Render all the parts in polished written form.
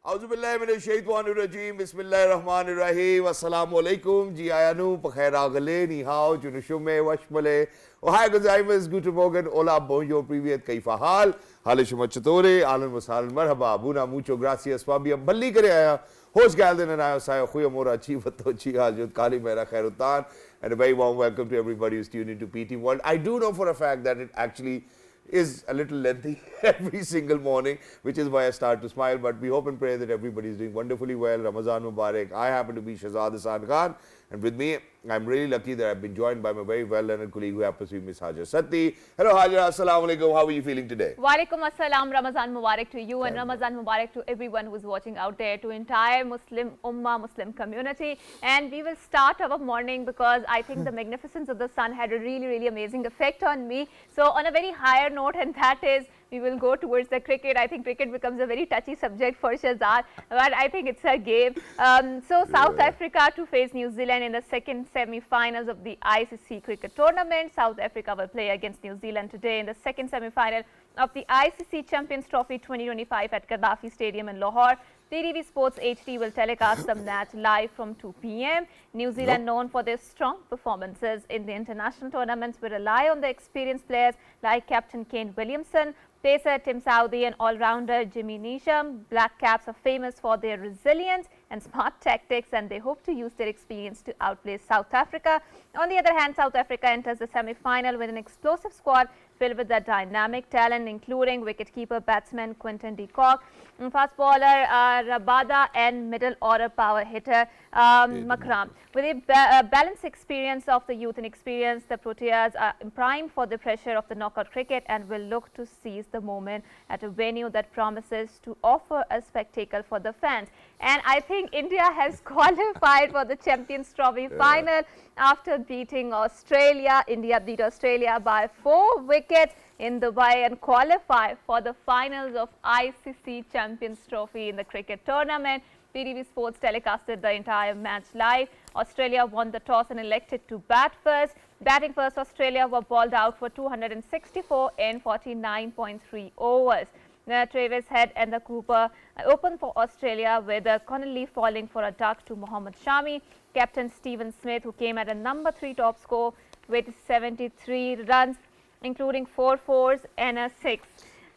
Auzubillahiminash-shaytanir-rajim. Bismillahir-rahmanir-rahim. Assalamualaikum. Ji ayanu pakhair agale ni hao junushume washmale. Ohai gozaima's guten morgen. Hola, bonjour, privyet, kaifa hal? Halishuma chatore, alan wasal marhaba. Buna mucho gracias. Fabian balli kare aaya. Hosh galden and ayo sayo khuya mora chivato chi hajut kali mera khairutan. And a very warm welcome to everybody who's tuned into PT World. I do know for a fact that it actually is a little lengthy every single morning, which is why I start to smile, but we hope and pray that everybody is doing wonderfully well. Ramadan Mubarak. I happen to be Shehzad Khan, and with me, I'm really lucky that I've been joined by my very well-learned colleague who happens to be Miss Hajra. Satti. Hello Hajra, assalamu alaikum. How are you feeling today? Walaikum assalam. Ramadan Mubarak to you and Ramadan Mubarak to everyone who's watching out there, to entire Muslim Ummah, Muslim community. And we will start our morning because I think the magnificence of the sun had a really amazing effect on me. So on a very higher note, and that is, we will go towards the cricket. I think cricket becomes a very touchy subject for Shehzad, but I think it's a game. South Africa to face New Zealand in the second semi-finals of the ICC cricket tournament. South Africa will play against New Zealand today in the second semi-final of the ICC Champions Trophy 2025 at Gaddafi Stadium in Lahore. TTV Sports HD will telecast the match live from 2 p.m. New Zealand, known for their strong performances in the international tournaments, will rely on the experienced players like Captain Kane Williamson, pacer Tim Southee and all-rounder Jimmy Neesham. Black Caps are famous for their resilience and smart tactics, and they hope to use their experience to outplay South Africa. On the other hand, South Africa enters the semi-final with an explosive squad filled with a dynamic talent, including wicketkeeper batsman Quinton de Kock, fast bowler Rabada, and middle order power hitter Makram. With a balanced experience of the youth and experience, the Proteas are primed for the pressure of the knockout cricket and will look to seize the moment at a venue that promises to offer a spectacle for the fans. And I think India has qualified for the Champions Trophy final after beating Australia. India beat Australia by 4 wickets in Dubai and qualify for the finals of ICC Champions Trophy in the cricket tournament. PTV Sports telecasted the entire match live. Australia won the toss and elected to bat first. Batting first, Australia were bowled out for 264 in 49.3 overs. Travis Head and the Cooper opened for Australia, with Connolly falling for a duck to Mohammad Shami. Captain Stephen Smith, who came at a number 3 top score with 73 runs, including 4 fours and a 6.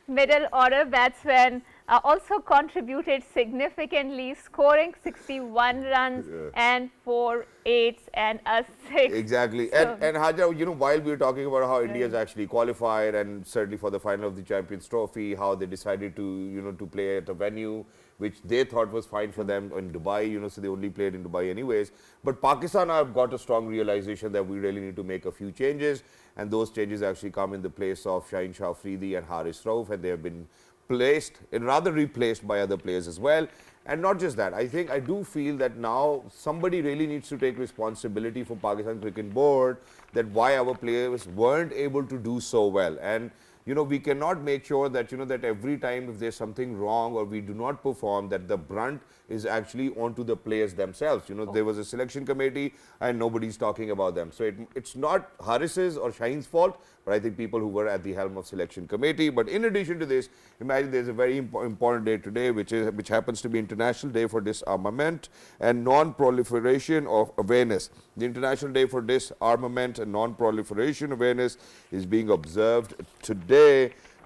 Middle order batsmen also contributed significantly, scoring 61 runs and 4 eights and a 6. Exactly. So, and Hajra, you know, while we were talking about how India's actually qualified and certainly for the final of the Champions Trophy, how they decided to, you know, to play at a venue which they thought was fine for them in Dubai, you know, so they only played in Dubai anyways. But Pakistan have got a strong realization that we really need to make a few changes, and those changes actually come in the place of Shaheen Shah Afridi and Haris Rauf, and they have been placed and rather replaced by other players as well. And not just that, I do feel that now somebody really needs to take responsibility for Pakistan Cricket Board, that why our players weren't able to do so well. And you know, we cannot make sure that, you know, that every time if there's something wrong or we do not perform, that the brunt is actually onto the players themselves. You know, there was a selection committee and nobody's talking about them. So it's not Haris's or Shaheen's fault, but I think people who were at the helm of selection committee. But in addition to this, imagine there's a very important day today, which happens to be International Day for Disarmament and Non-Proliferation of Awareness. The International Day for Disarmament and Non-Proliferation Awareness is being observed today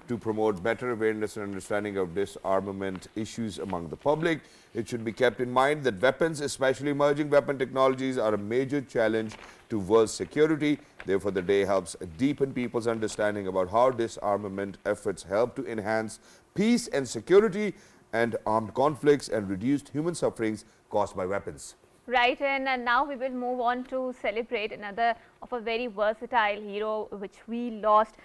to promote better awareness and understanding of disarmament issues among the public. It should be kept in mind that weapons, especially emerging weapon technologies, are a major challenge to world security. Therefore, the day helps deepen people's understanding about how disarmament efforts help to enhance peace and security and armed conflicts and reduced human sufferings caused by weapons. Right, and now we will move on to celebrate another of a very versatile hero which we lost.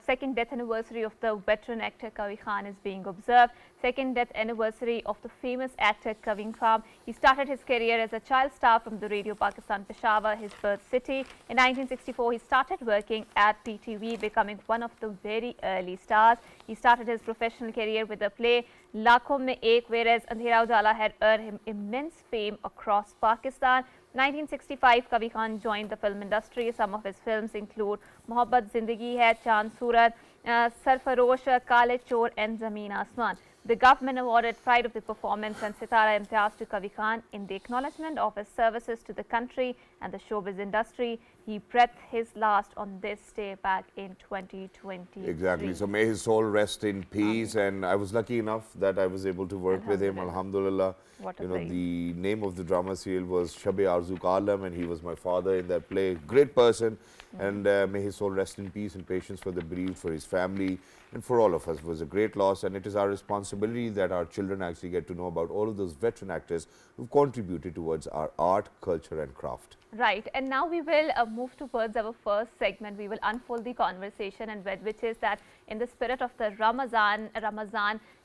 Second death anniversary of the veteran actor Kavi Khan is being observed. Second death anniversary of the famous actor Kavi Khan. He started his career as a child star from the Radio Pakistan Peshawar, his birth city. In 1964, he started working at PTV, becoming one of the very early stars. He started his professional career with the play Lakhon Mein Ek, whereas Andhera Ujala had earned him immense fame across Pakistan. 1965, Kavi Khan joined the film industry. Some of his films include Mohabbat Zindagi Hai, Chand Surat, Sarfarosh, Kale Chor and Zameen Asman. The government awarded Pride of the Performance and Sitara Imtiaz to Kavi Khan in the acknowledgement of his services to the country and the showbiz industry. He breathed his last on this day back in 2020. Exactly. So may his soul rest in peace. And I was lucky enough that I was able to work with him. Alhamdulillah. What a you know, praise. the name of the drama serial was Shabe Arzu Alam, and he was my father in that play. Great person. And may his soul rest in peace and patience for the bereaved, for his family, and for all of us. It was a great loss, and it is our responsibility that our children actually get to know about all of those veteran actors who've contributed towards our art, culture, and craft. Right, and now we will move towards our first segment. We will unfold the conversation, and which is that in the spirit of the Ramadan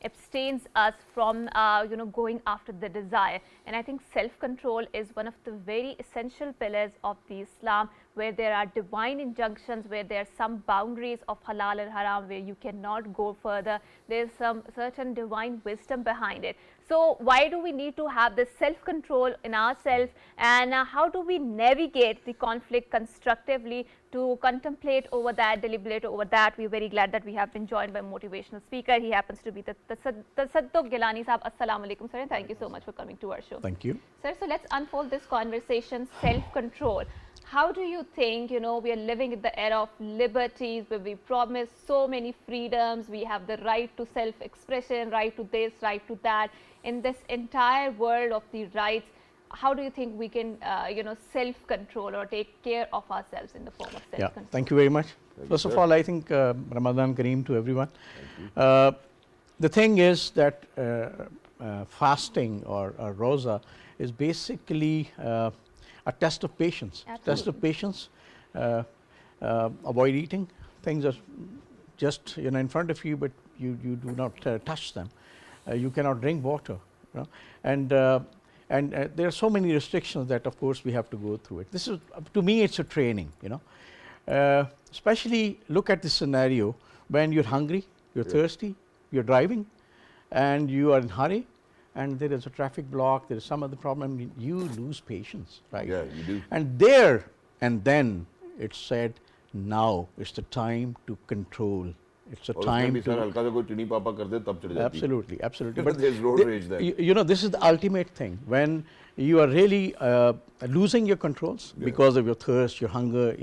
abstains us from going after the desire. And I think self-control is one of the very essential pillars of the Islam, where there are divine injunctions, where there are some boundaries of halal and haram, where you cannot go further. There's some certain divine wisdom behind it. So why do we need to have this self-control in ourselves, and how do we navigate the conflict constructively to contemplate over that, deliberate over that? We're very glad that we have been joined by a motivational speaker. He happens to be the TASADDUQ GILANI Sahab. Assalamu alaikum, sir, and thank you so much for coming to our show. Thank you. Sir, so let's unfold this conversation, self-control. How do you think, we are living in the era of liberties, where we promise so many freedoms, we have the right to self-expression, right to this, right to that. In this entire world of the rights, how do you think we can, self-control or take care of ourselves in the form of self-control? Yeah, thank you very much. First of all, I think Ramadan Kareem to everyone. The thing is that fasting or Roza is basically a test of patience. Absolutely. Test of patience. Avoid eating. Things are just in front of you, but you do not touch them. You cannot drink water. And there are so many restrictions that, of course, we have to go through it. This is, to me, it's a training. Especially look at the scenario when you're hungry, you're thirsty, you're driving, and you are in hurry, and there is a traffic block, there is some other problem, you lose patience, right? Yeah, you do. And there and then it said, now is the time to control. It's a time to... Absolutely, absolutely. But there's road rage there. This is the ultimate thing. When you are really losing your controls because of your thirst, your hunger,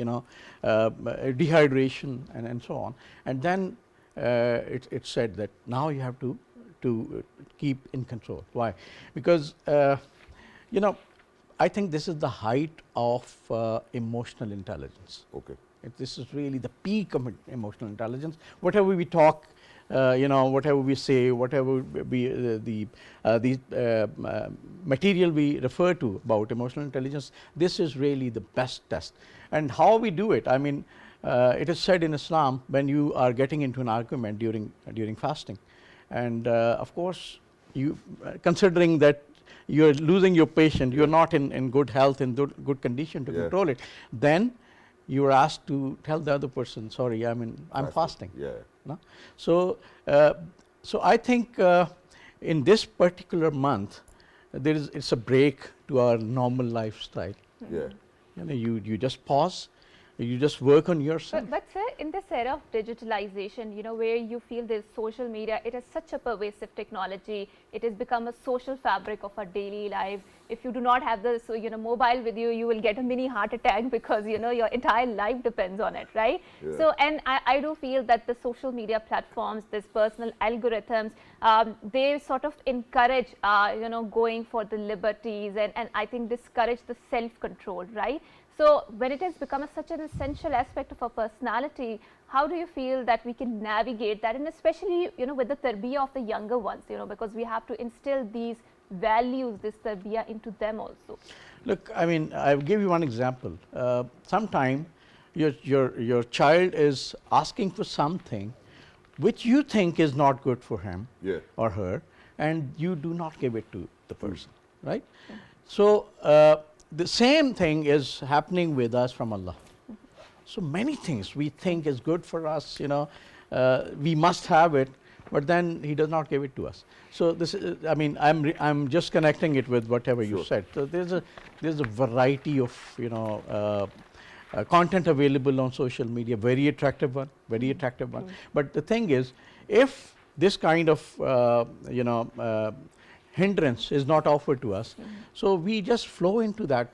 dehydration, and so on. And then it said that now you have to keep in control. Why? Because, I think this is the height of emotional intelligence. Okay. This is really the peak of emotional intelligence. Whatever we talk, whatever we say, whatever the material we refer to about emotional intelligence, this is really the best test. And how we do it, I mean, it is said in Islam, when you are getting into an argument during fasting, and of course, you considering that you're losing your patience, you're not in good health, in good condition to control it, then you are asked to tell the other person, sorry, I'm fasting. Yeah. No? So I think in this particular month, it's a break to our normal lifestyle. Yeah. You just pause, you just work on yourself. But sir, in this era of digitalization, where you feel there's social media, it is such a pervasive technology. It has become a social fabric of our daily lives. If you do not have this, mobile with you, you will get a mini heart attack because, your entire life depends on it, right? Yeah. So, and I do feel that the social media platforms, this personal algorithms, they sort of encourage, going for the liberties and I think discourage the self-control, right? So when it has become such an essential aspect of our personality, how do you feel that we can navigate that? And especially, with the tarbiyah of the younger ones, because we have to instill these values, this tarbiyah into them also. Look, I mean, I'll give you one example. Sometime your child is asking for something which you think is not good for him or her, and you do not give it to the person, right? So the same thing is happening with us from Allah. So many things we think is good for us, we must have it, but then He does not give it to us. So this is, I mean, I'm just connecting it with whatever you said. So there's a variety of content available on social media, very attractive one, very attractive one. But the thing is, if this kind of hindrance is not offered to us, so we just flow into that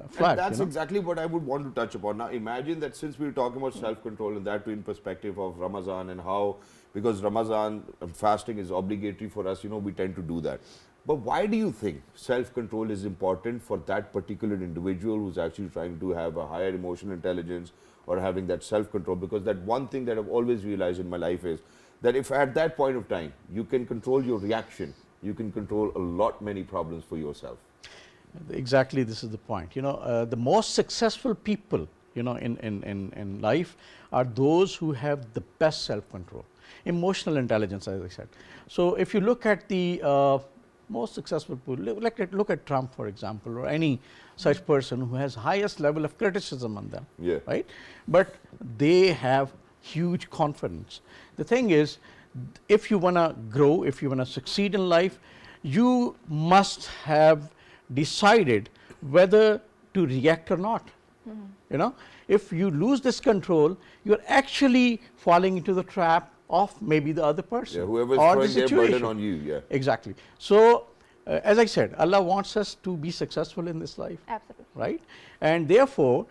flood. And that's exactly what I would want to touch upon. Now imagine that since we're talking about self-control and that in perspective of Ramadan and how, because Ramadan fasting is obligatory for us, we tend to do that. But why do you think self-control is important for that particular individual who's actually trying to have a higher emotional intelligence or having that self-control? Because that one thing that I've always realized in my life is that if at that point of time you can control your reaction, you can control a lot many problems for yourself. Exactly, this is the point. The most successful people, in life are those who have the best self-control, emotional intelligence, as I said. So if you look at the most successful people, look at Trump, for example, or any such person who has highest level of criticism on them, right? But they have huge confidence. The thing is, if you want to grow, if you want to succeed in life, you must have decided whether to react or not. If you lose this control, you're actually falling into the trap of maybe the other person, whoever is or throwing the their burden on you. Exactly. So as I said, Allah wants us to be successful in this life. Absolutely. Right? And therefore,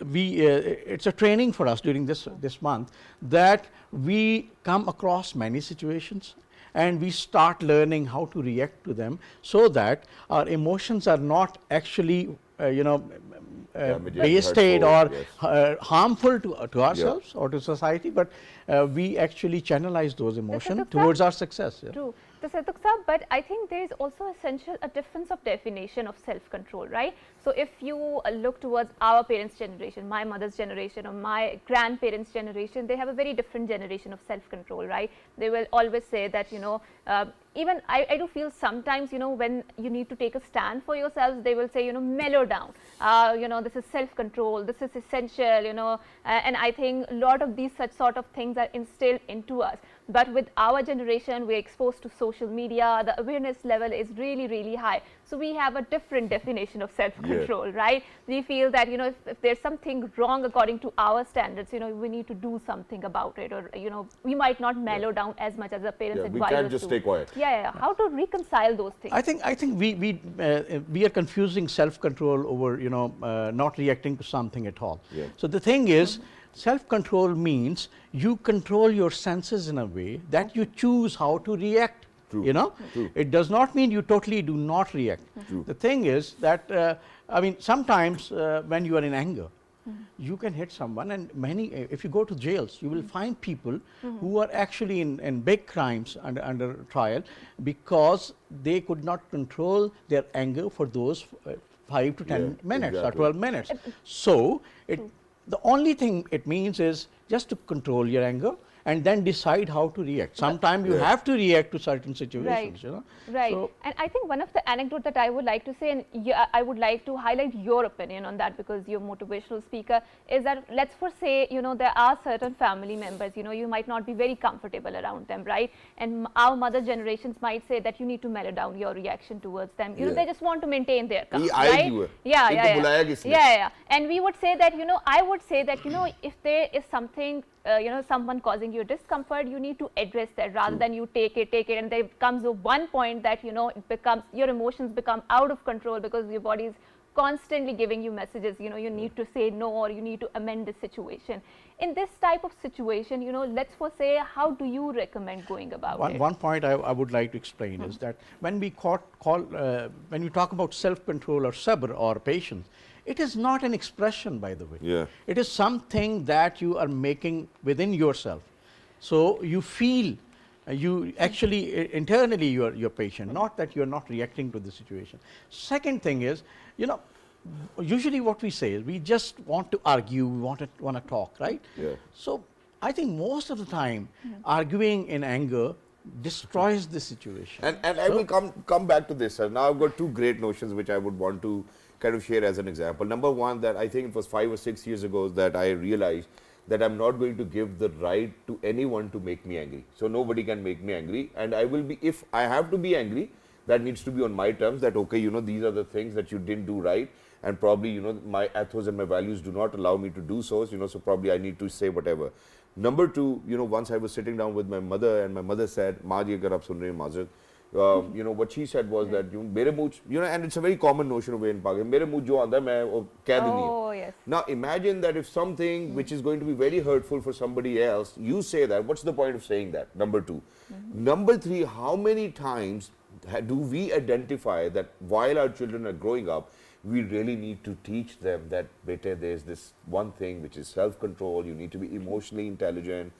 it's a training for us during this month that we come across many situations and we start learning how to react to them, so that our emotions are not actually wasted or harmful to ourselves or to society, but we actually channelize those emotions towards our success. True. TASADDUQ sir, but I think there is also a difference of definition of self-control, right? So if you look towards our parents' generation, my mother's generation, or my grandparents' generation, they have a very different generation of self-control, right? They will always say that, even I do feel sometimes, when you need to take a stand for yourselves, they will say, mellow down, this is self-control, this is essential, and I think a lot of these such sort of things are instilled into us. But with our generation, we're exposed to social media, the awareness level is really, really high. So we have a different definition of self-control, right? We feel that, if there's something wrong according to our standards, we need to do something about it, or, we might not mellow down as much as our parents advise us to. We can't just stay quiet. How to reconcile those things? I think we are confusing self-control over, not reacting to something at all. So the thing is, self-control means you control your senses in a way that you choose how to react. True. It does not mean you totally do not react. The thing is that, sometimes when you are in anger, you can hit someone, and if you go to jails, you will find people who are actually in big crimes under trial because they could not control their anger for those 5 to 10 minutes or 12 minutes. So the only thing it means is just to control your anger and then decide how to react. Sometimes you have to react to certain situations. Right. So, and I think one of the anecdotes that I would like to say, and I would like to highlight your opinion on that, because you're a motivational speaker, is that let's say, there are certain family members, you might not be very comfortable around them, right? And our mother generations might say that you need to mellow down your reaction towards them. They just want to maintain their calm, right? Yeah. And we would say that, I would say that, if there is something, someone causing you discomfort, you need to address that rather than you take it, and there comes a one point that, it becomes, your emotions become out of control because your body is constantly giving you messages, you need to say no, or you need to amend the situation. In this type of situation, let's say, how do you recommend going about it? One point I would like to explain is that when we when you talk about self-control or sabr or patience, it is not an expression, by the way. It is something that you are making within yourself. So you feel, you actually internally you're patient, not that you're not reacting to the situation. Second thing is, usually what we say is we just want to argue, we want to talk, right? So I think most of the time arguing in anger destroys the situation. And I will come back to this, sir. Now I've got two great notions which I would want to kind of share as an example. Number one, that I think it was 5 or 6 years ago that I realized that I'm not going to give the right to anyone to make me angry. So nobody can make me angry, and I will be, if I have to be angry, that needs to be on my terms, that okay, these are the things that you didn't do right, and probably, you know, my ethos and my values do not allow me to do so, you know, so probably I need to say whatever. Number two, you know, once I was sitting down with my mother, and my mother said, "Maa ji, agar aap sun rahe hain Mazid," you know, what she said was that, you know, and it's a very common notion over in Pakistan, mere muh jo aanda hai, main keh deni hai. Oh, yes. Now imagine that if something which is going to be very hurtful for somebody else, you say that, what's the point of saying that? Number two. Number three, how many times do we identify that while our children are growing up, we really need to teach them that, beta, there's this one thing which is self-control, you need to be emotionally intelligent.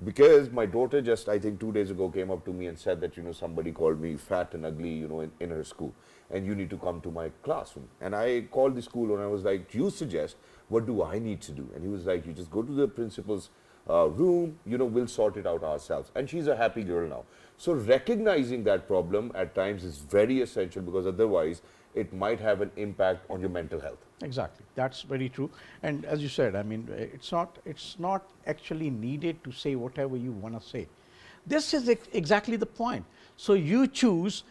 Because my daughter just, I think 2 days ago, came up to me and said that, you know, somebody called me fat and ugly, you know, in her school, and you need to come to my classroom. And I called the school and I was like, you suggest, what do I need to do? And he was like, you just go to the principal's room, you know, we'll sort it out ourselves. And she's a happy girl now. So recognizing that problem at times is very essential, because otherwise it might have an impact on your mental health. Exactly, that's very true. And as you said, I mean, it's not actually needed to say whatever you want to say. This is exactly the point. So you choose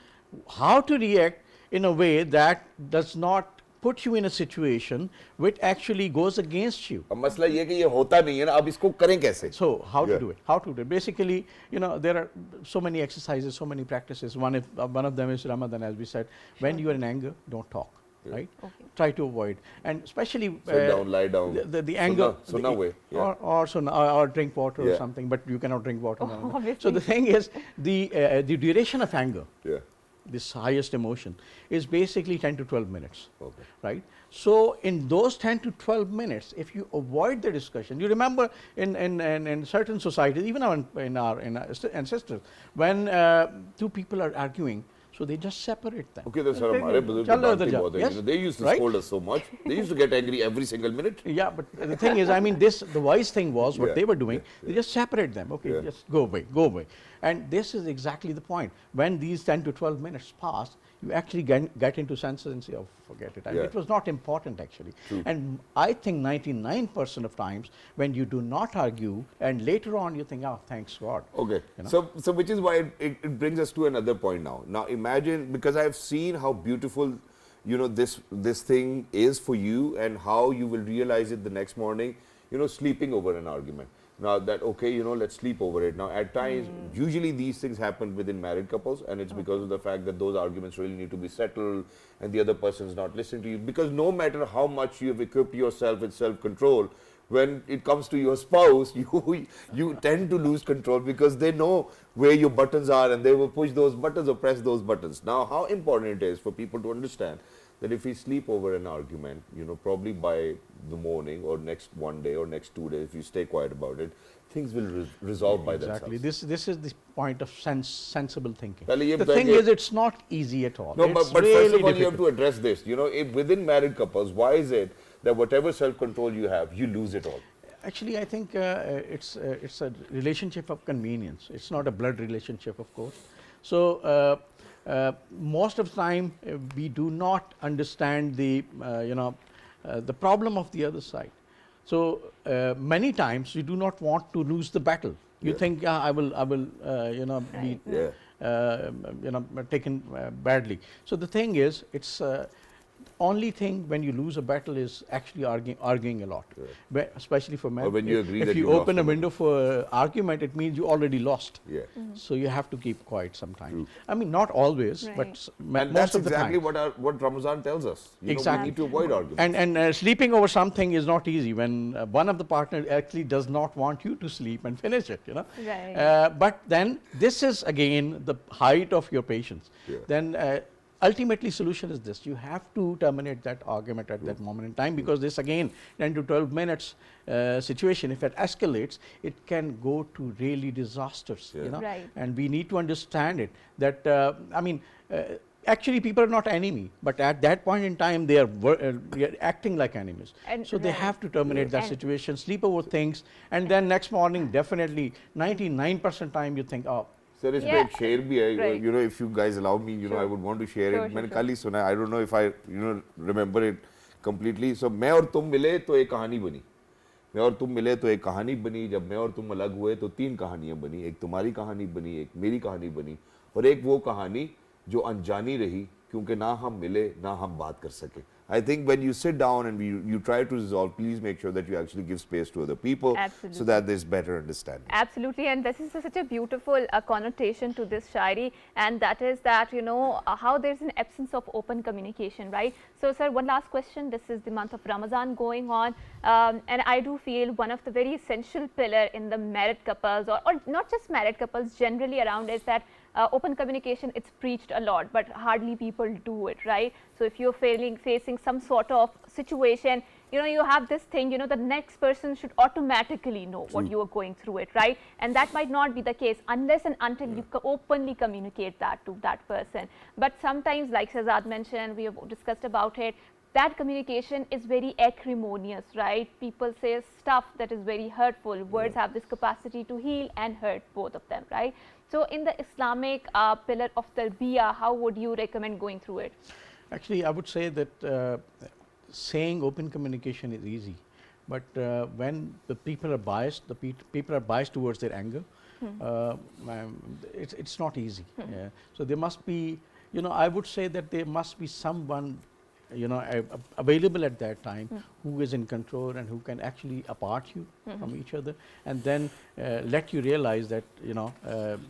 how to react in a way that does not put you in a situation which actually goes against you. अब मसला ये कि ये होता नहीं है ना, अब इसको करें कैसे? So how to do it? How to do it? Basically, you know, there are so many exercises, so many practices. One of them is Ramadan, as we said. When you are in anger, don't talk. Right? Okay. Try to avoid, and especially sit down, lie down. The anger, sunnah way, yeah. or drink water or something. But you cannot drink water. So the thing is, the duration of anger, this highest emotion, is basically 10 to 12 minutes. Okay. Right? So in those 10 to 12 minutes, if you avoid the discussion, you remember in certain societies, even in our ancestors, when two people are arguing, so they just separate them. Okay, that's yes? They used to scold us so much. They used to get angry every single minute. Yeah, but the thing is, I mean, the wise thing was what they were doing. They just separate them. Okay, just go away, go away. And this is exactly the point. When these 10 to 12 minutes pass, you actually get into senses and say, oh, forget it. It was not important, actually. True. And I think 99% of times, when you do not argue, and later on you think, oh, thanks God. Okay, you know? So which is why it brings us to another point now. Now imagine, because I have seen how beautiful, you know, this thing is for you, and how you will realize it the next morning, you know, sleeping over an argument. Now that, okay, you know, let's sleep over it. Now at times, usually these things happen within married couples, and it's because of the fact that those arguments really need to be settled, and the other person is not listening to you. Because no matter how much you have equipped yourself with self-control, when it comes to your spouse, you tend to lose control, because they know where your buttons are, and they will push those buttons or press those buttons. Now how important it is for people to understand that if we sleep over an argument, you know, probably by the morning or next one day or next 2 days, if you stay quiet about it, things will resolve by themselves. Exactly. This is the point of sensible thinking. The thing is, it's not easy at all. No, but really first of all, you have to address this. You know, if within married couples, why is it that whatever self-control you have, you lose it all? Actually, I think it's a relationship of convenience. It's not a blood relationship, of course. So most of the time, we do not understand the the problem of the other side. So many times you do not want to lose the battle. You think, I will be taken badly. So the thing is, it's only thing when you lose a battle is actually arguing a lot, especially for men. Or when you agree if that you open a window for argument, it means you already lost. Yeah. So you have to keep quiet sometimes. I mean, not always, but and most of the time. exactly what Ramadan tells us. You know, we need to avoid arguments. And sleeping over something is not easy when one of the partners actually does not want you to sleep and finish it. You know. Right. But then this is again the height of your patience. Yeah. Then. Ultimately, solution is this: you have to terminate that argument at that moment in time, because this again 10 to 12 minutes situation, if it escalates, it can go to really disasters. You know, and we need to understand it. That I mean, actually, people are not enemy, but at that point in time, they are acting like enemies. And so they have to terminate that situation, sleep over things, and then next morning, definitely 99% time, you think, oh. Sir, इसमें एक शेर भी है, you know, if you guys allow me, you know, I would want to share it. मैंने कल ही सुना, I don't know if I, you know, remember it completely. So मैं और तुम मिले तो एक कहानी बनी, मैं और तुम मिले तो एक कहानी बनी, जब मैं और तुम अलग हुए तो 3 कहानियाँ बनी, एक तुम्हारी कहानी बनी, एक मेरी कहानी बनी, और एक वो कहानी जो अनजानी रही क्योंकि ना हम मिले ना हम बात कर सके. I think when you sit down and you try to resolve, please make sure that you actually give space to other people. Absolutely. So that there's better understanding. Absolutely, and this is such a beautiful connotation to this shairi, and that is that, you know, how there's an absence of open communication, right? So sir, one last question. This is the month of Ramadan going on, and I do feel one of the very essential pillar in the married couples, or not just married couples, generally around, is that open communication. It's preached a lot, but hardly people do it, right? So if you're facing some sort of situation, you know, you have this thing, you know, the next person should automatically know what you are going through it, right? And that might not be the case unless and until you openly communicate that to that person. But sometimes, like Shehzad mentioned, we have discussed about it, that communication is very acrimonious, right? People say stuff that is very hurtful. Words have this capacity to heal and hurt, both of them, right? So in the Islamic pillar of tarbiyah, how would you recommend going through it? Actually, I would say that saying open communication is easy, but when the people are biased, people are biased towards their anger, it's not easy. Yeah. So there must be, you know, I would say that there must be someone, you know, available at that time who is in control and who can actually apart you from each other, and then let you realize that, you know,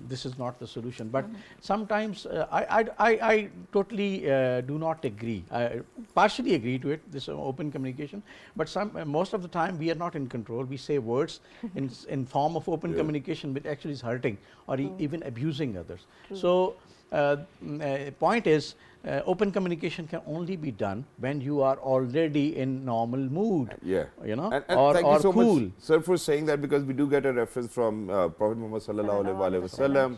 this is not the solution. But sometimes I totally do not agree. I partially agree to it, this open communication, but most of the time we are not in control. We say words in form of open communication, which actually is hurting or even abusing others. So point is, open communication can only be done when you are already in normal mood. Yeah. You know, and or thank you so cool. much, sir, for saying that, because we do get a reference from Prophet Muhammad sallallahu alaihi wasallam.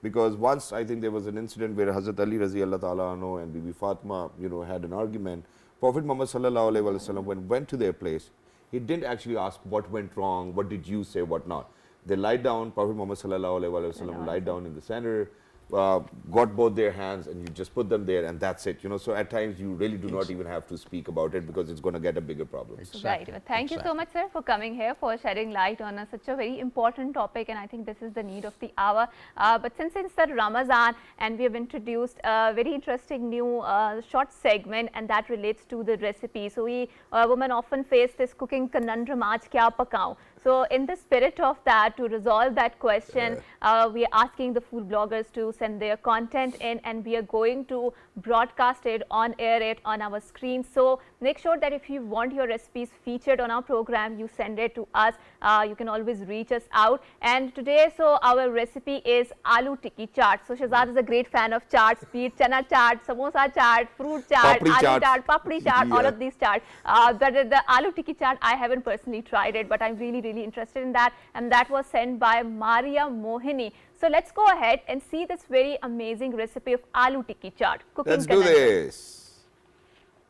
Because once I think there was an incident where Hazrat Ali Razi Allah Ta'ala anhu and Bibi Fatima, you know, had an argument. Prophet Muhammad sallallahu alaihi wasallam, when went to their place, he didn't actually ask what went wrong, what did you say, what not. They lied down. Prophet Muhammad sallallahu alaihi wasallam lied down in the center. Got both their hands and you just put them there, and that's it, you know. So at times you really do not even have to speak about it, because it's going to get a bigger problem. Exactly. Right. Well, thank you so much, sir, for coming here, for shedding light on such a very important topic, and I think this is the need of the hour. But since it's the Ramadan and we have introduced a very interesting new short segment, and that relates to the recipe. So we women often face this cooking conundrum, aaj kya pakao? So in the spirit of that, to resolve that question, we are asking the food bloggers to send their content in, and we are going to broadcast it, on air it on our screen. So make sure that if you want your recipes featured on our program, you send it to us. You can always reach us out. And today, so our recipe is aloo tikki chaat. So Shehzad is a great fan of chaats, be it chana chaat, samosa chaat, fruit chaat, aloo chaat, papdi chaat, all of these chaat. But the aloo tikki chaat, I haven't personally tried it, but I'm really interested in that, and that was sent by Maria Mohini. So let's go ahead and see this very amazing recipe of aloo tikki chaat. Let's do this.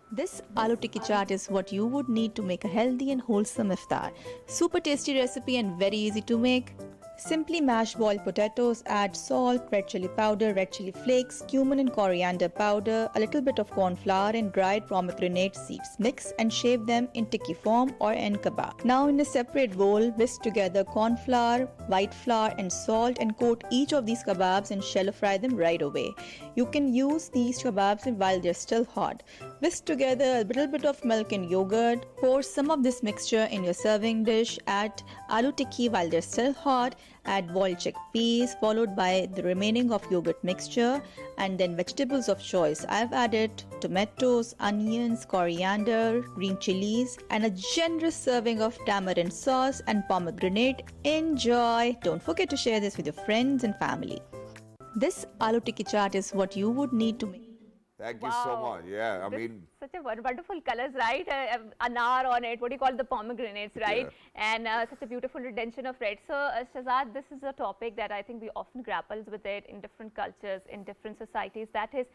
This aloo tikki chaat is what you would need to make a healthy and wholesome iftar. Super tasty recipe and very easy to make. Simply mash boiled potatoes, add salt, red chili powder, red chili flakes, cumin and coriander powder, a little bit of corn flour and dried pomegranate seeds. Mix and shape them in tikki form or in kebab. Now in a separate bowl, whisk together corn flour, white flour and salt, and coat each of these kebabs and shallow fry them right away. You can use these kebabs while they're still hot. Whisk together a little bit of milk and yogurt. Pour some of this mixture in your serving dish. Add aloo tikki while they're still hot. Add boiled chickpeas, followed by the remaining of yogurt mixture, and then vegetables of choice. I've added tomatoes, onions, coriander, green chilies, and a generous serving of tamarind sauce and pomegranate. Enjoy! Don't forget to share this with your friends and family. This aloo tikki chaat is what you would need to make. Thank you so much. Yeah, I mean, such a wonderful colors, right? Anar on it, what do you call the pomegranates, right? Yeah. And such a beautiful redention of red. So Shehzad, this is a topic that I think we often grapples with it in different cultures, in different societies. That is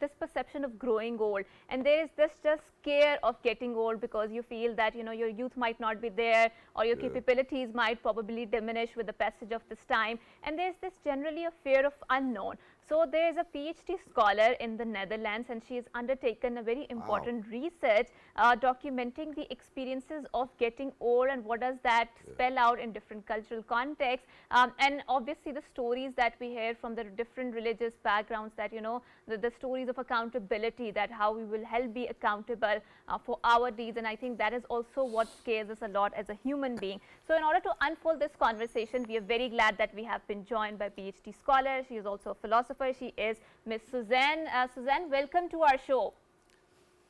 this perception of growing old, and there is this just scare of getting old, because you feel that, you know, your youth might not be there, or your capabilities might probably diminish with the passage of this time, and there's this generally a fear of unknown. So there is a PhD scholar in the Netherlands, and she has undertaken a very important research documenting the experiences of getting old and what does that spell out in different cultural contexts, and obviously the stories that we hear from the different religious backgrounds, that the stories of accountability, that how we will help be accountable for our deeds, and I think that is also what scares us a lot as a human being. So in order to unfold this conversation, we are very glad that we have been joined by PhD scholar. She is also a philosopher. She is Miss Suzanne. Suzanne, welcome to our show.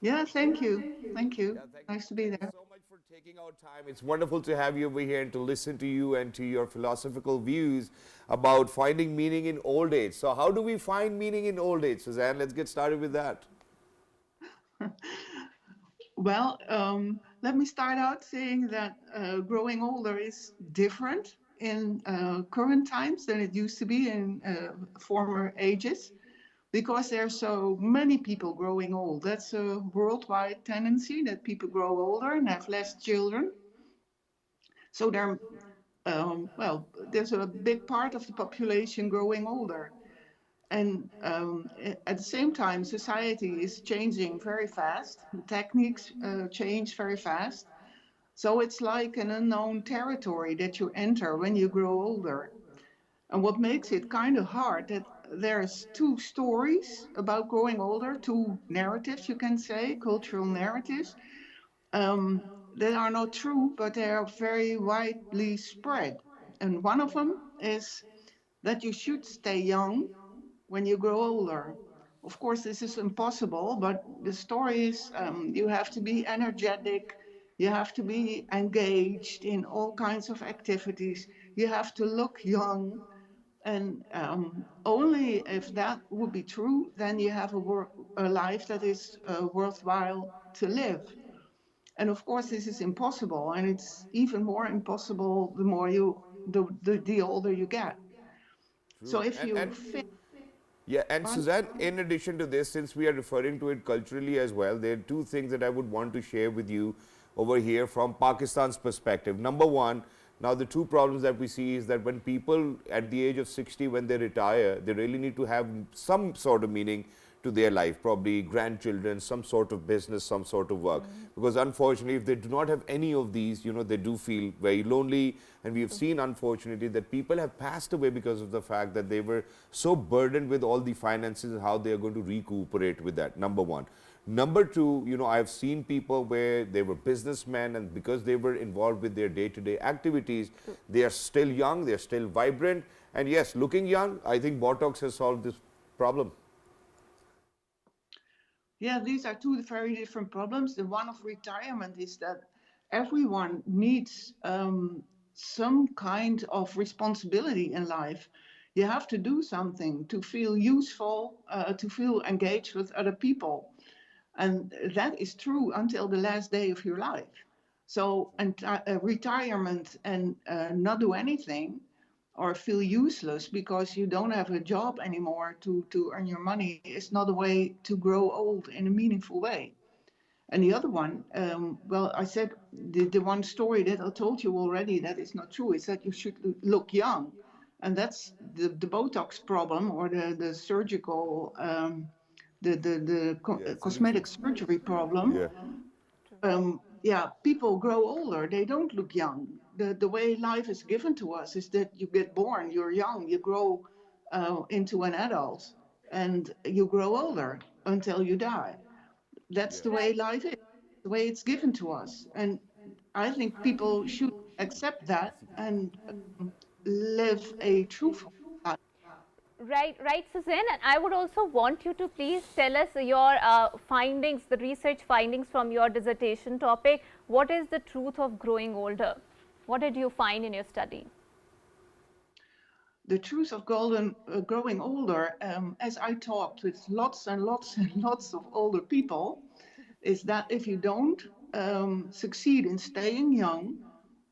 Yeah, thank you. Thank you. Yeah, Nice to be thank you there. so much for taking out time. It's wonderful to have you over here and to listen to you and to your philosophical views about finding meaning in old age. So how do we find meaning in old age, Suzanne? Let's get started with that. Well, let me start out saying that growing older is different in current times than it used to be in former ages, because there are so many people growing old. That's a worldwide tendency that people grow older and have less children. So there's a big part of the population growing older. And at the same time, society is changing very fast. The techniques change very fast. So it's like an unknown territory that you enter when you grow older. And what makes it kind of hard that there's two stories about growing older, two narratives, you can say, cultural narratives, that are not true, but they are very widely spread. And one of them is that you should stay young when you grow older. Of course, this is impossible, but the story is you have to be energetic, you have to be engaged in all kinds of activities, you have to look young, and only if that would be true, then you have a life that is worthwhile to live. And of course, this is impossible, and it's even more impossible the more the older you get. So True. if you fit Yeah, and one. Suzanne, in addition to this, since we are referring to it culturally as well, there are two things that I would want to share with you over here from Pakistan's perspective. Number one, now the two problems that we see is that when people at the age of 60, when they retire, they really need to have some sort of meaning to their life, probably grandchildren, some sort of business, some sort of work. Because unfortunately, if they do not have any of these, they do feel very lonely. And we have seen, unfortunately, that people have passed away because of the fact that they were so burdened with all the finances and how they are going to recuperate with that, number one. Number two, I've seen people where they were businessmen, and because they were involved with their day-to-day activities, they are still young, they're still vibrant. And yes, looking young, I think Botox has solved this problem. Yeah, these are two very different problems. The one of retirement is that everyone needs some kind of responsibility in life. You have to do something to feel useful, to feel engaged with other people. And that is true until the last day of your life. So, retirement and not do anything or feel useless because you don't have a job anymore to earn your money is not a way to grow old in a meaningful way. And the other one, well, I said the one story that I told you already that is not true is that you should look young. And that's the Botox problem or the surgical, Solution. cosmetic surgery problem. Yeah. Yeah, people grow older, they don't look young. The way life is given to us is that you get born, you're young, you grow into an adult, and you grow older until you die. That's the way Right. life is, the way it's given to us. And I think people should accept that and live a truthful life. Right, right, Suzanne. And I would also want you to please tell us your findings, the research findings from your dissertation topic. What is the truth of growing older? What did you find in your study? The truth of growing older, as I talked with lots and lots and lots of older people, is that if you don't succeed in staying young,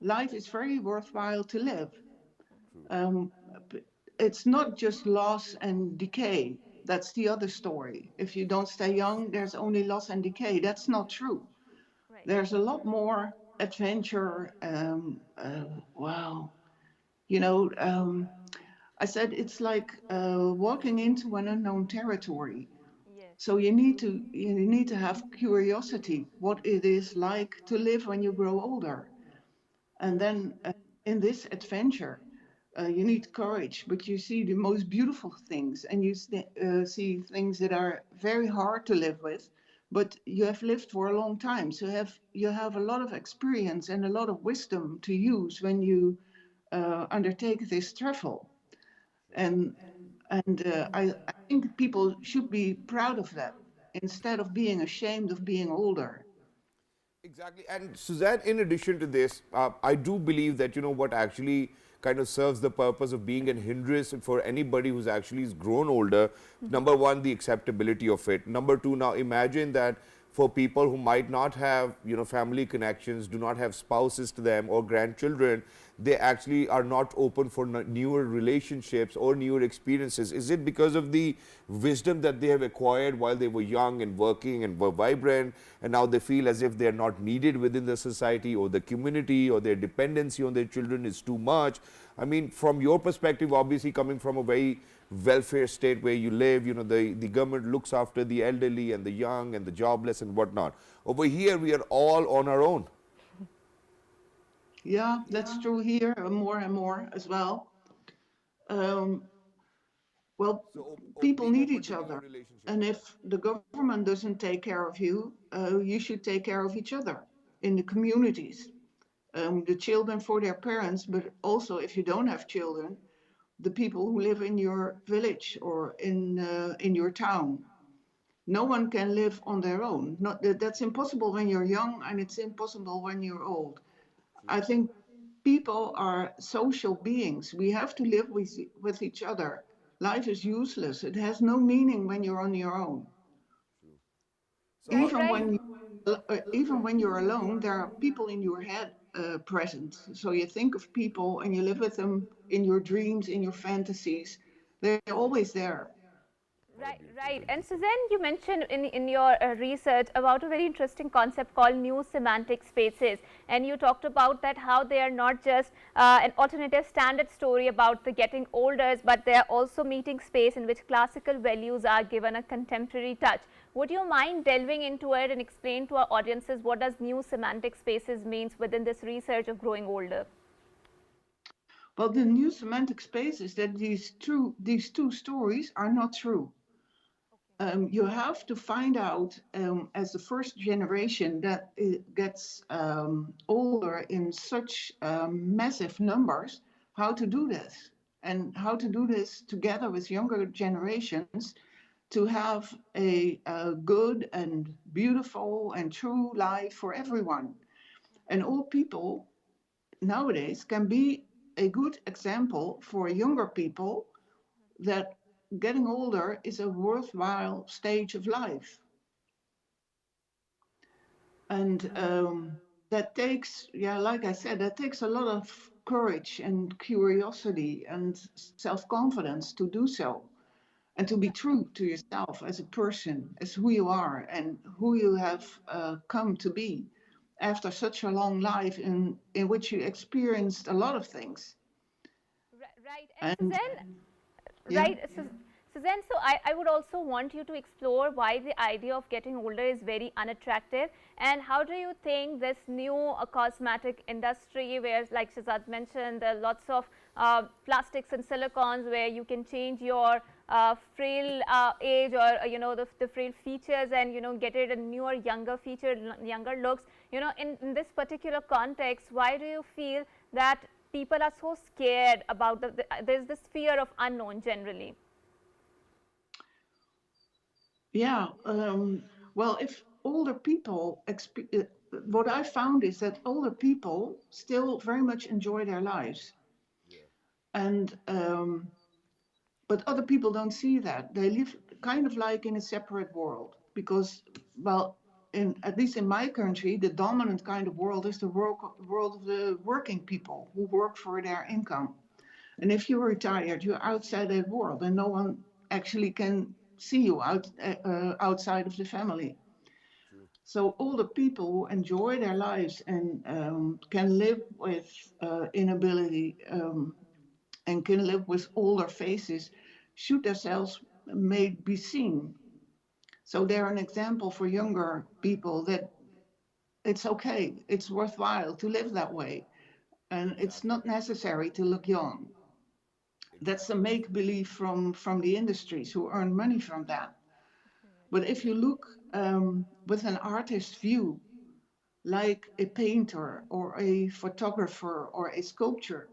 life is very worthwhile to live. Um, it's not just loss and decay. That's the other story. If you don't stay young, there's only loss and decay. That's not true. Right. There's a lot more adventure. Wow. You know, I said it's like walking into an unknown territory. Yes. So you need to have curiosity, what it is like to live when you grow older. And then in this adventure, you need courage, but you see the most beautiful things, and you see things that are very hard to live with, but you have lived for a long time. So you have a lot of experience and a lot of wisdom to use when you undertake this travel. And I think people should be proud of that instead of being ashamed of being older. Exactly. And Suzanne, in addition to this, I do believe that, what actually kind of serves the purpose of being an hindrance for anybody who's actually grown older. Number one, the acceptability of it. Number two, now imagine that for people who might not have, family connections, do not have spouses to them or grandchildren, they actually are not open for newer relationships or newer experiences. Is it because of the wisdom that they have acquired while they were young and working and were vibrant, and now they feel as if they are not needed within the society or the community, or their dependency on their children is too much? I mean, from your perspective, obviously coming from a very welfare state where you live, the government looks after the elderly and the young and the jobless and whatnot. Over here, we are all on our own. Yeah, that's true here, more and more as well. Um, well, So people being need open each to newer other. relationships. And if the government doesn't take care of you, you should take care of each other in the communities. The children for their parents, but also if you don't have children, the people who live in your village or in your town. No one can live on their own. That's impossible when you're young, and it's impossible when you're old. I think people are social beings. We have to live with each other. Life is useless. It has no meaning when you're on your own. Right, Even right. when you're alone, there are people in your head present. So you think of people and you live with them in your dreams, in your fantasies. They're always there. Right, right. And Suzanne, you mentioned in your research about a very interesting concept called new semantic spaces. And you talked about that how they are not just an alternative standard story about the getting older, but they are also meeting space in which classical values are given a contemporary touch. Would you mind delving into it and explain to our audiences what does new semantic spaces means within this research of growing older? Well, the new semantic space is that these two stories are not true. You have to find out as the first generation that it gets older in such massive numbers how to do this, and how to do this together with younger generations to have a good and beautiful and true life for everyone. And all people nowadays can be a good example for younger people that getting older is a worthwhile stage of life. And that takes, yeah, like I said, that takes a lot of courage and curiosity and self-confidence to do so, and to be true to yourself as a person, as who you are and who you have come to be after such a long life in which you experienced a lot of things. Right. And And Suzanne, yeah. right. Suzanne, so I would also want you to explore why the idea of getting older is very unattractive, and how do you think this new cosmetic industry, where, like Shehzad mentioned, there are lots of plastics and silicons where you can change your frail age, or the frail features, and get it a newer, younger feature, younger looks. In this particular context, why do you feel that people are so scared about there's this fear of unknown generally? Yeah, well, if older people, what I found is that older people still very much enjoy their lives, and but other people don't see that. They live kind of like in a separate world because, well, in at least in my country, the dominant kind of world is the world of the working people who work for their income. And if you're retired, you're outside that world, and no one actually can see you outside of the family. So older people who enjoy their lives and can live with inability and can live with older faces should themselves be seen. So they're an example for younger people that it's okay, it's worthwhile to live that way, and it's not necessary to look young. That's a make-believe from the industries who earn money from that. But if you look with an artist's view, like a painter or a photographer or a sculptor,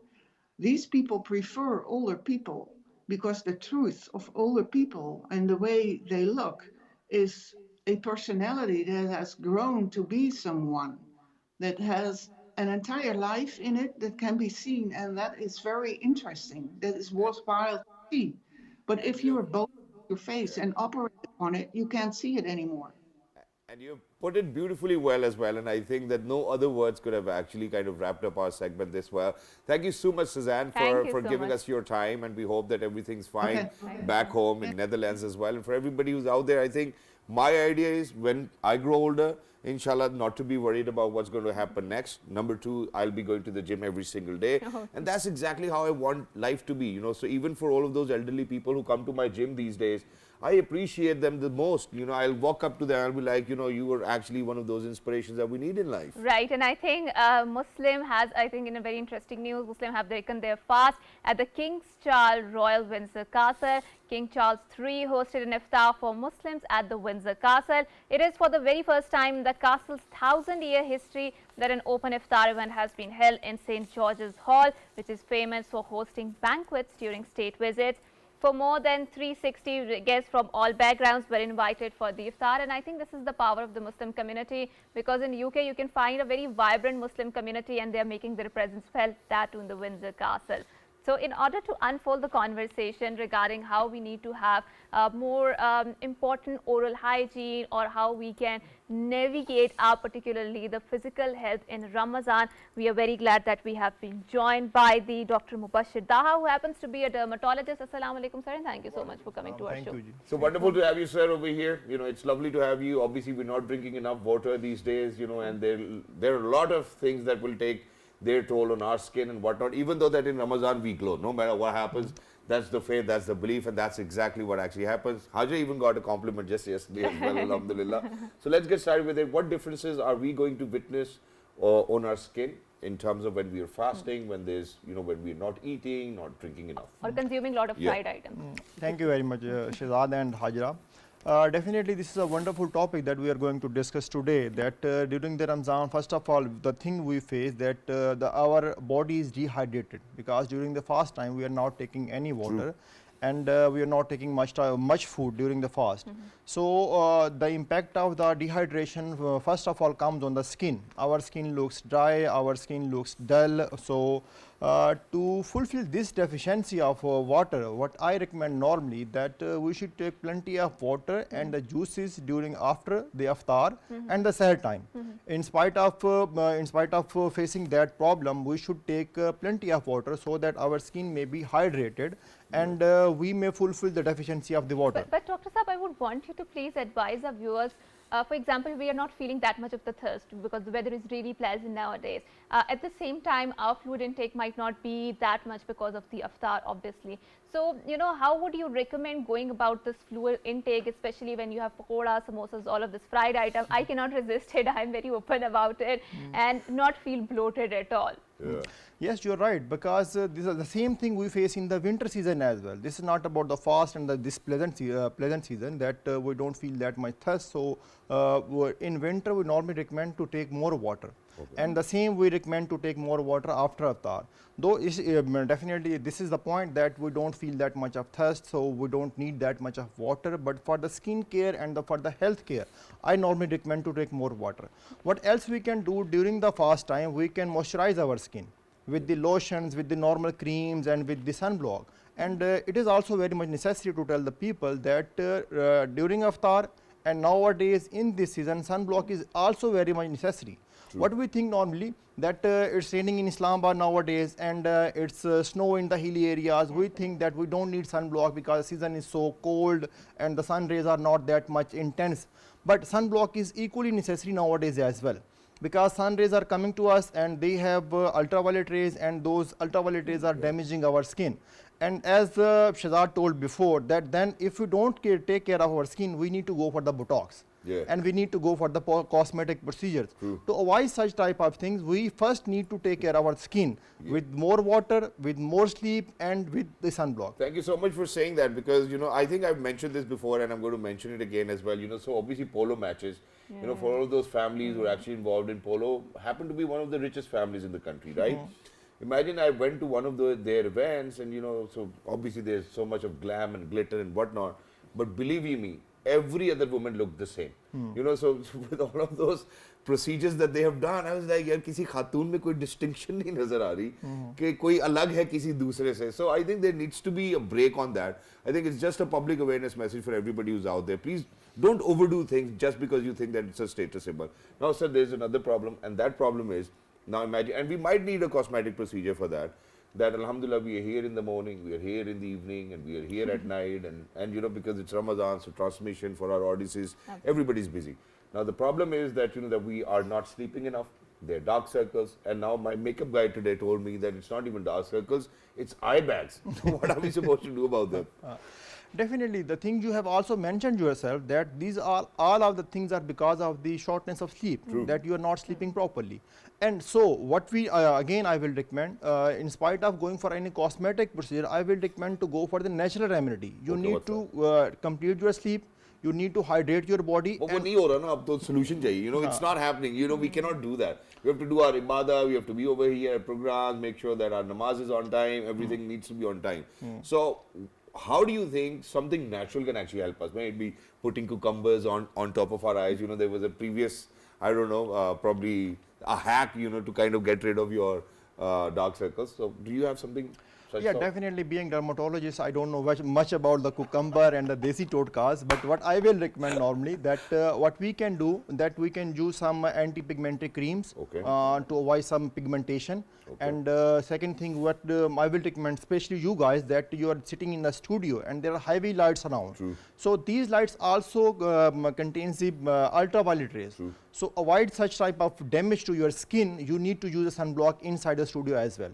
these people prefer older people because the truth of older people and the way they look is a personality that has grown to be someone that has an entire life in it that can be seen, and that is very interesting. That is worthwhile to see. But if you are both your face and operate on it, you can't see it anymore. And you put it beautifully well as well, and I think that no other words could have actually kind of wrapped up our segment this well. Thank you so much, Suzanne, for giving us your time, and we hope that everything's fine back home in Netherlands as well. And for everybody who's out there, I think my idea is when I grow older, inshallah, not to be worried about what's going to happen next. Number two, I'll be going to the gym every single day. And that's exactly how I want life to be, you know. So even for all of those elderly people who come to my gym these days, I appreciate them the most. You know, I'll walk up to them, I'll be like, you know, you were actually one of those inspirations that we need in life. Right, and I think Muslim has, I think in a very interesting news, Muslim have taken their fast at the King's Charles Royal Windsor Castle. King Charles III hosted an iftar for Muslims at the Windsor Castle. It is for the very first time in the castle's 1,000-year history that an open iftar event has been held in St. George's Hall, which is famous for hosting banquets during state visits. For more than 360 guests from all backgrounds were invited for the iftar, and I think this is the power of the Muslim community, because in UK you can find a very vibrant Muslim community and they are making their presence felt, that too in the Windsor Castle. So in order to unfold the conversation regarding how we need to have more important oral hygiene, or how we can navigate our particularly the physical health in Ramadan, we are very glad that we have been joined by the Dr. MUBASHIR Daha, who happens to be a dermatologist. Assalamu alaikum, sir, and thank you so much for coming to our show. So wonderful to have you, sir, over here. You know, it's lovely to have you. Obviously, we're not drinking enough water these days, you know, and there are a lot of things that will take their toll on our skin and whatnot, even though that in Ramadan we glow. No matter what happens, that's the faith, that's the belief, and that's exactly what actually happens. Hajra even got a compliment just yesterday as well, alhamdulillah. So let's get started with it. What differences are we going to witness on our skin in terms of when we are fasting, when there's, you know, when we're not eating, not drinking enough? Or consuming a lot of fried items. Thank you very much, Shehzad and Hajra. Definitely, this is a wonderful topic that we are going to discuss today. That during the Ramzan, first of all, the thing we face that our body is dehydrated, because during the fast time we are not taking any water. And we are not taking much food during the fast. So the impact of the dehydration first of all comes on the skin. Our skin looks dry, our skin looks dull. So to fulfill this deficiency of water, what I recommend normally that we should take plenty of water and the juices during after the iftar and the sahur time. In spite of facing that problem, we should take plenty of water so that our skin may be hydrated and we may fulfill the deficiency of the water. But Dr. Saab, I would want you to please advise our viewers. For example, we are not feeling that much of the thirst because the weather is really pleasant nowadays. At the same time, our fluid intake might not be that much because of the iftar, obviously. So, you know, how would you recommend going about this fluid intake, especially when you have pakoda, samosas, all of this fried item? I cannot resist it. I'm very open about it and not feel bloated at all. Yeah. Yes, you're right, because this is the same thing we face in the winter season as well. This is not about the fast and this pleasant season that we don't feel that much thirst. So in winter, we normally recommend to take more water. And the same we recommend to take more water after iftar. Though definitely this is the point that we don't feel that much of thirst, so we don't need that much of water. But for the skin care and for the health care, I normally recommend to take more water. What else we can do during the fast time? We can moisturize our skin with the lotions, with the normal creams and with the sunblock. And it is also very much necessary to tell the people that during iftar and nowadays in this season, sunblock is also very much necessary. What we think normally that it's raining in Islamabad nowadays and it's snow in the hilly areas. We think that we don't need sunblock because the season is so cold and the sun rays are not that much intense. But sunblock is equally necessary nowadays as well. because sun rays are coming to us and they have ultraviolet rays, and those ultraviolet rays are damaging our skin. And as Shehzad told before, that then if we don't take care of our skin, we need to go for the Botox. And we need to go for the cosmetic procedures. To avoid such type of things, we first need to take care of our skin with more water, with more sleep, and with the sunblock. Thank you so much for saying that, because, you know, I think I've mentioned this before and I'm going to mention it again as well. You know, so obviously polo matches, you know, for all of those families who are actually involved in polo, happen to be one of the richest families in the country, right? Imagine I went to one of their events and, you know, so obviously there's so much of glam and glitter and whatnot, but believe you me, every other woman looked the same. You know, so with all of those procedures that they have done, I was like, yaar, kisi khatun mein koi distinction nahi nazar aa rahi, ke koi alag hai kisi dusre se. So I think there needs to be a break on that. I think it's just a public awareness message for everybody who's out there. Please don't overdo things just because you think that it's a status symbol. Now, sir, there's another problem, and that problem is, now imagine, and we might need a cosmetic procedure for that, that alhamdulillah we are here in the morning, we are here in the evening, and we are here at night, and you know, because it's Ramadan, so transmission for our audiences, everybody's busy. Now the problem is that, you know, that we are not sleeping enough, there are dark circles, and now my makeup guy today told me that it's not even dark circles, it's eye bags. What are we supposed to do about that? Definitely, the thing you have also mentioned yourself, that these are all of the things are because of the shortness of sleep, that you are not sleeping properly. And so what we again I will recommend, in spite of going for any cosmetic procedure, I will recommend to go for the natural remedy. You need to complete your sleep. You need to hydrate your body. But nahi ho raha na, ab to solution chahiye. You know, it's not happening. You know, we cannot do that. We have to do our ibadah, we have to be over here at programs, make sure that our namaz is on time, everything needs to be on time. So how do you think something natural can actually help us? Maybe putting cucumbers on top of our eyes. You know, there was a previous, I don't know, probably a hack, you know, to kind of get rid of your dark circles. So do you have something? Yeah, definitely. Being dermatologist, I don't know much about the cucumber and the desi totkas, but what I will recommend normally, that what we can do, that we can use some anti-pigmented creams to avoid some pigmentation. And second thing, what I will recommend, especially you guys, that you are sitting in the studio and there are heavy lights around. So these lights also contains the ultraviolet rays. So avoid such type of damage to your skin. You need to use a sunblock inside the studio as well.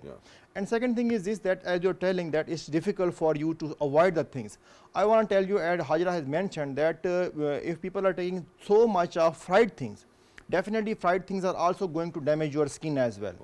And second thing is this, that as you're telling that it's difficult for you to avoid the things. I want to tell you, as Hajra has mentioned, that if people are taking so much of fried things, definitely fried things are also going to damage your skin as well.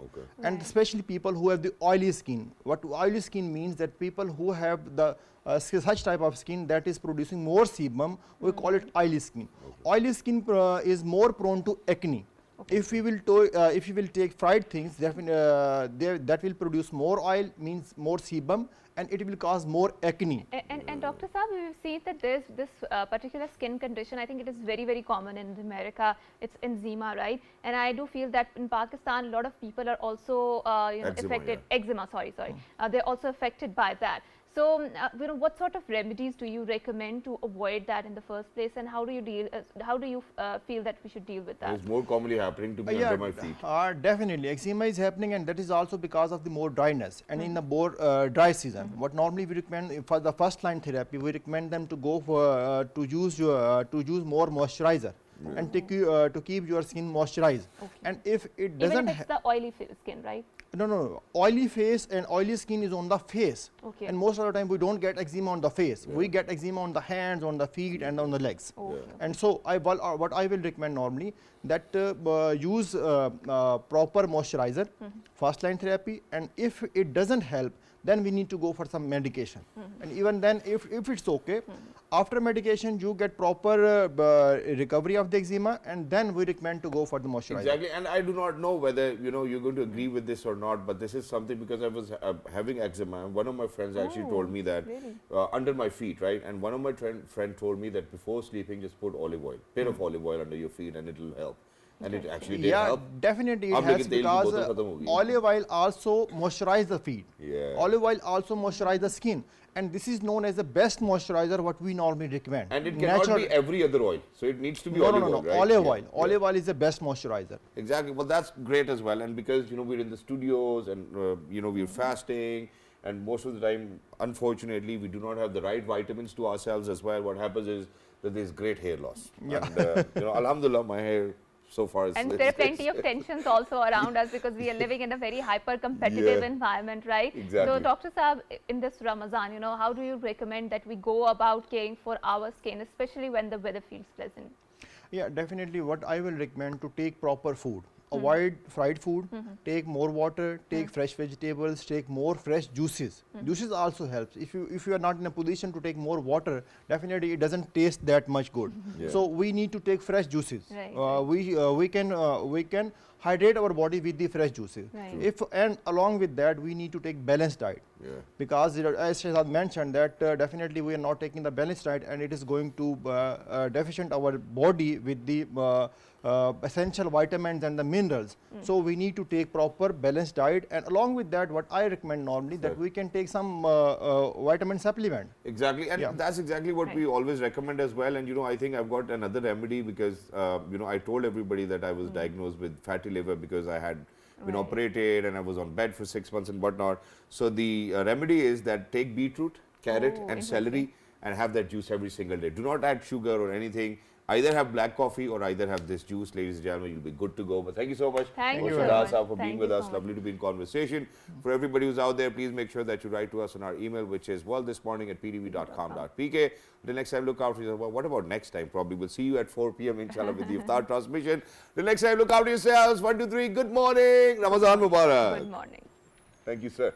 And especially people who have the oily skin. What oily skin means, that people who have the such type of skin that is producing more sebum, we call it oily skin. Oily skin is more prone to acne. If we will take fried things, that will produce more oil, means more sebum, and it will cause more acne. And Dr. Saab, we've seen that there's this particular skin condition. I think it is very, very common in America. It's eczema, right? And I do feel that in Pakistan, a lot of people are also affected. Eczema, sorry. They're also affected by that. So, you know, what sort of remedies do you recommend to avoid that in the first place, and how do you deal? How do you feel that we should deal with that? It's more commonly happening to me under my feet. Definitely, eczema is happening, and that is also because of the more dryness. And in the more dry season, what normally we recommend for the first line therapy, we recommend them to go for to use more moisturizer. And to keep your skin moisturized. And if it doesn't, even if it's the oily skin, right? No. Oily face and oily skin is on the face. And most of the time we don't get eczema on the face. We get eczema on the hands, on the feet, and on the legs. And so what I will recommend normally, that use proper moisturizer, first line therapy, and if it doesn't help, then we need to go for some medication. And even then, if it's okay, after medication you get proper recovery of the eczema, and then we recommend to go for the moisturizer. Exactly, and I do not know whether you're going to agree with this or not, but this is something, because I was having eczema, and one of my friends actually told me that under my feet, right? And one of my friend told me that before sleeping, just put olive oil, bit of olive oil under your feet, and it will help. And it actually did help. Definitely it helps, because olive oil also moisturize the feet. Olive oil also moisturize the skin, and this is known as the best moisturizer what we normally recommend. And it cannot be every other oil, so it needs to be olive oil, right? Olive oil. Olive oil is the best moisturizer. Exactly. Well, that's great as well. And because we're in the studios, and we're fasting, and most of the time, unfortunately, we do not have the right vitamins to ourselves as well. What happens is that there's great hair loss. And, alhamdulillah, my hair so far. And there are plenty of tensions also around us because we are living in a very hyper-competitive environment, right? Exactly. So, Dr. Saab, in this Ramadan, how do you recommend that we go about caring for our skin, especially when the weather feels pleasant? Yeah, definitely what I will recommend to take proper food. Avoid fried food, take more water, take fresh vegetables, take more fresh juices. Juices also helps. If you are not in a position to take more water, definitely it doesn't taste that much good. So we need to take fresh juices. We can hydrate our body with the fresh juices. And along with that, we need to take balanced diet. Because as Shehzad mentioned that definitely we are not taking the balanced diet, and it is going to deficient our body with the essential vitamins and the minerals. So we need to take proper balanced diet, and along with that, what I recommend normally that we can take some vitamin supplement. Exactly, and that's exactly what we always recommend as well. And I think I've got another remedy because I told everybody that I was diagnosed with fatty liver because I had been operated and I was on bed for 6 months and whatnot. So the remedy is that take beetroot, carrot and celery and have that juice every single day. Do not add sugar or anything. Either have black coffee or either have this juice, ladies and gentlemen. You'll be good to go. But thank you so much, for being with us. Lovely to be in conversation. For everybody who's out there, please make sure that you write to us on our email, which is thismorning@ptv.com.pk. Until next time, look out for yourself. What about next time? Probably we'll see you at 4 p.m. inshallah with the iftar transmission. Till next time, look out for yourselves. 1, 2, 3. Good morning. Ramadan Mubarak. Good morning. Thank you, sir.